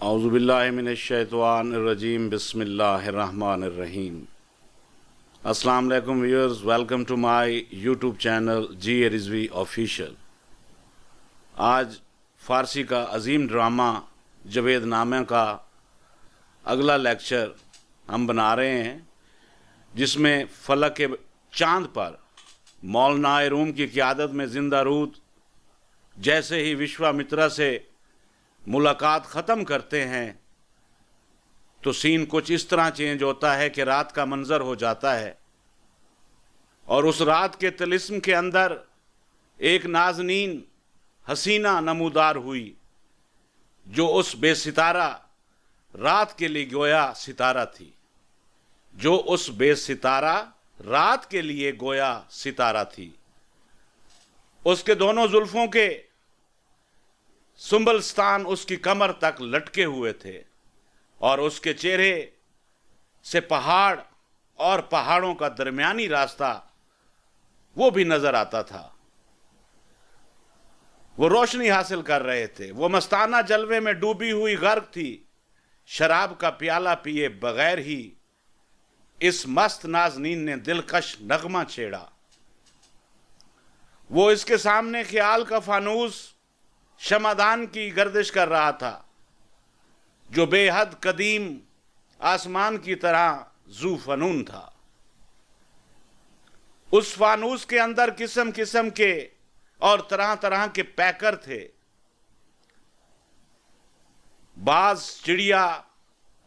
اعوذ باللہ من الشیطان الرجیم بسم اللہ الرحمن الرحیم۔ السلام علیکم viewers, welcome to my YouTube channel G A Rizvi official. آج فارسی کا عظیم ڈرامہ جاوید نامہ کا اگلا لیکچر ہم بنا رہے ہیں، جس میں فلک چاند پر مولانا روم کی قیادت میں زندہ رود جیسے ہی وشوامترا سے ملاقات ختم کرتے ہیں تو سین کچھ اس طرح چینج ہوتا ہے کہ رات کا منظر ہو جاتا ہے، اور اس رات کے طلسم کے اندر ایک نازنین حسینہ نمودار ہوئی جو اس بے ستارہ رات کے لیے گویا ستارہ تھی، جو اس بے ستارہ رات کے لیے گویا ستارہ تھی۔ اس کے دونوں زلفوں کے سنبلستان اس کی کمر تک لٹکے ہوئے تھے، اور اس کے چہرے سے پہاڑ اور پہاڑوں کا درمیانی راستہ وہ بھی نظر آتا تھا۔ وہ روشنی حاصل کر رہے تھے، وہ مستانہ جلوے میں ڈوبی ہوئی غرق تھی، شراب کا پیالہ پیے بغیر ہی اس مست نازنین نے دلکش نغمہ چھیڑا۔ وہ اس کے سامنے خیال کا فانوس شمعدان کی گردش کر رہا تھا، جو بے حد قدیم آسمان کی طرح ذو فنون تھا۔ اس فانوس کے اندر قسم قسم کے اور طرح طرح کے پیکر تھے، باز چڑیا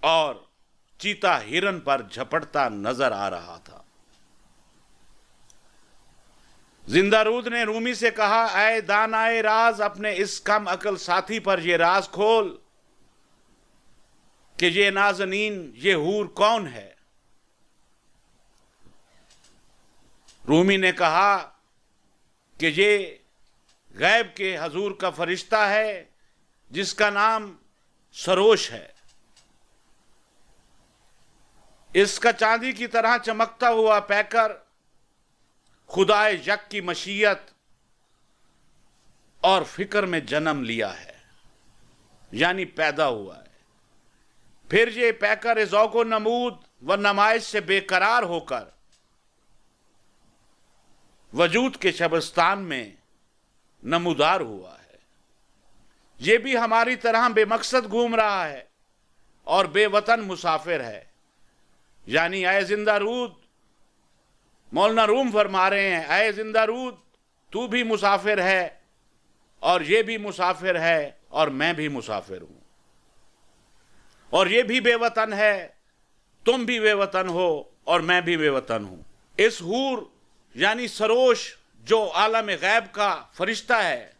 اور چیتا ہرن پر جھپٹتا نظر آ رہا تھا۔ زندہ رود نے رومی سے کہا، اے دانائے راز، اپنے اس کم عقل ساتھی پر یہ راز کھول کہ یہ نازنین، یہ حور کون ہے؟ رومی نے کہا کہ یہ غیب کے حضور کا فرشتہ ہے جس کا نام سروش ہے۔ اس کا چاندی کی طرح چمکتا ہوا پیکر خدائے یک کی مشیت اور فکر میں جنم لیا ہے، یعنی پیدا ہوا ہے۔ پھر یہ پیکر ذوق و نمود و نمائش سے بے قرار ہو کر وجود کے شبستان میں نمودار ہوا ہے۔ یہ بھی ہماری طرح بے مقصد گھوم رہا ہے اور بے وطن مسافر ہے، یعنی اے زندہ رود، مولانا روم فرما رہے ہیں، اے زندہ رود، تو بھی مسافر ہے اور یہ بھی مسافر ہے اور میں بھی مسافر ہوں، اور یہ بھی بے وطن ہے، تم بھی بے وطن ہو اور میں بھی بے وطن ہوں۔ اس حور یعنی سروش جو عالم غیب کا فرشتہ ہے،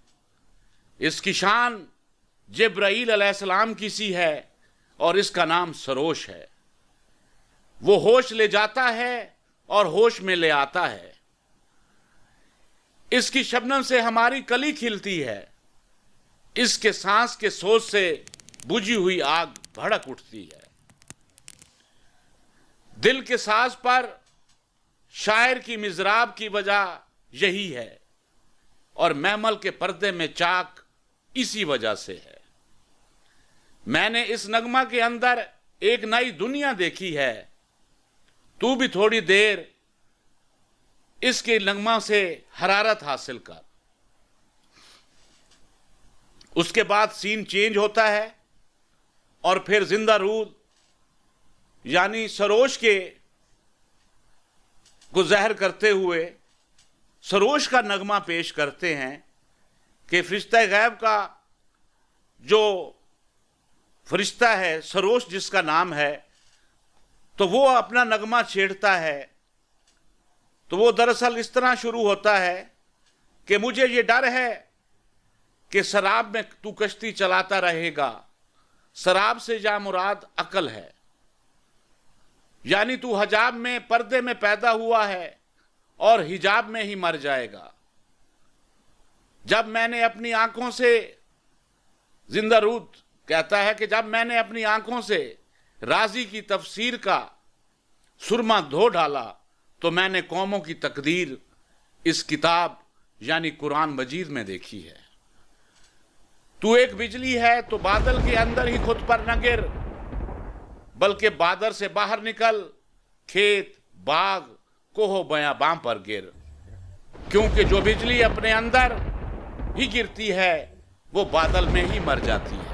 اس کی شان جبرائیل علیہ السلام کی سی ہے اور اس کا نام سروش ہے۔ وہ ہوش لے جاتا ہے اور ہوش میں لے آتا ہے۔ اس کی شبنم سے ہماری کلی کھلتی ہے، اس کے سانس کے سوز سے بجھی ہوئی آگ بھڑک اٹھتی ہے۔ دل کے ساز پر شاعر کی مضراب کی وجہ یہی ہے، اور محمل کے پردے میں چاک اسی وجہ سے ہے۔ میں نے اس نغمہ کے اندر ایک نئی دنیا دیکھی ہے، تو بھی تھوڑی دیر اس کے نغمہ سے حرارت حاصل کر۔ اس کے بعد سین چینج ہوتا ہے، اور پھر زندہ رود یعنی سروش کے کو زہر کرتے ہوئے سروش کا نغمہ پیش کرتے ہیں کہ فرشتہ غیب کا جو فرشتہ ہے سروش جس کا نام ہے، تو وہ اپنا نغمہ چھیڑتا ہے۔ تو وہ دراصل اس طرح شروع ہوتا ہے کہ مجھے یہ ڈر ہے کہ سراب میں تو کشتی چلاتا رہے گا، سراب سے جا مراد عقل ہے، یعنی تو حجاب میں پردے میں پیدا ہوا ہے اور حجاب میں ہی مر جائے گا۔ جب میں نے اپنی آنکھوں سے، زندہ رود کہتا ہے کہ جب میں نے اپنی آنکھوں سے رازی کی تفسیر کا سرما دھو ڈالا تو میں نے قوموں کی تقدیر اس کتاب یعنی قرآن مجید میں دیکھی ہے۔ تو ایک بجلی ہے تو بادل کے اندر ہی خود پر نہ گر، بلکہ بادل سے باہر نکل، کھیت، باغ، کوہ بیاباں پر گر، کیونکہ جو بجلی اپنے اندر ہی گرتی ہے وہ بادل میں ہی مر جاتی ہے۔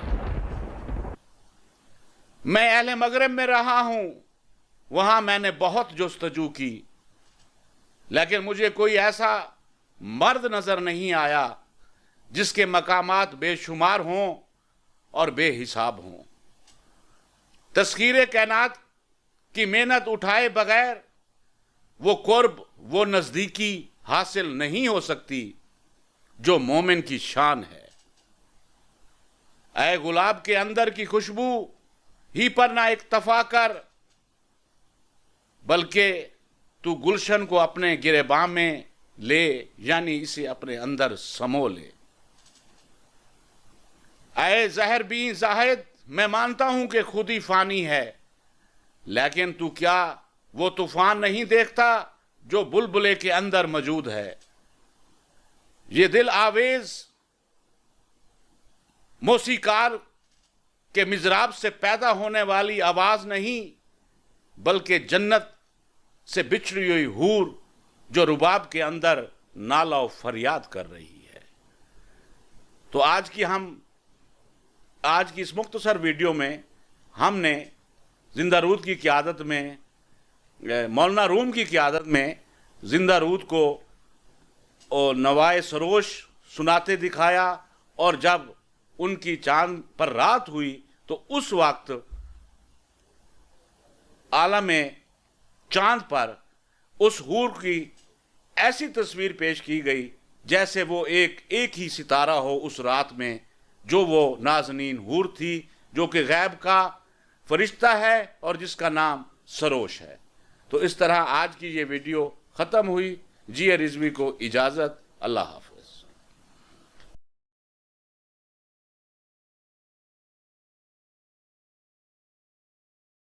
میں اہل مغرب میں رہا ہوں، وہاں میں نے بہت جستجو کی، لیکن مجھے کوئی ایسا مرد نظر نہیں آیا جس کے مقامات بے شمار ہوں اور بے حساب ہوں۔ تسخیر کائنات کی محنت اٹھائے بغیر وہ قرب، وہ نزدیکی حاصل نہیں ہو سکتی جو مومن کی شان ہے۔ اے گلاب کے اندر کی خوشبو ہی پر نہ اکتفا کر، بلکہ تو گلشن کو اپنے گریباں میں لے، یعنی اسے اپنے اندر سمو لے۔ اے زہر بین زاہد، میں مانتا ہوں کہ خود ہی فانی ہے، لیکن تو کیا وہ طوفان نہیں دیکھتا جو بلبلے کے اندر موجود ہے؟ یہ دل آویز موسیقار کے مضراب سے پیدا ہونے والی آواز نہیں، بلکہ جنت سے بچھڑی ہوئی حور جو رباب کے اندر نالہ و فریاد کر رہی ہے۔ تو آج کی اس مختصر ویڈیو میں ہم نے زندہ رود کی قیادت میں، مولانا روم کی قیادت میں زندہ رود کو نوائے سروش سناتے دکھایا، اور جب ان کی چاند پر رات ہوئی تو اس وقت عالم چاند پر اس حور کی ایسی تصویر پیش کی گئی جیسے وہ ایک ہی ستارہ ہو اس رات میں، جو وہ نازنین حور تھی، جو کہ غیب کا فرشتہ ہے اور جس کا نام سروش ہے۔ تو اس طرح آج کی یہ ویڈیو ختم ہوئی۔ جی رضوی کو اجازت، اللہ حافظ۔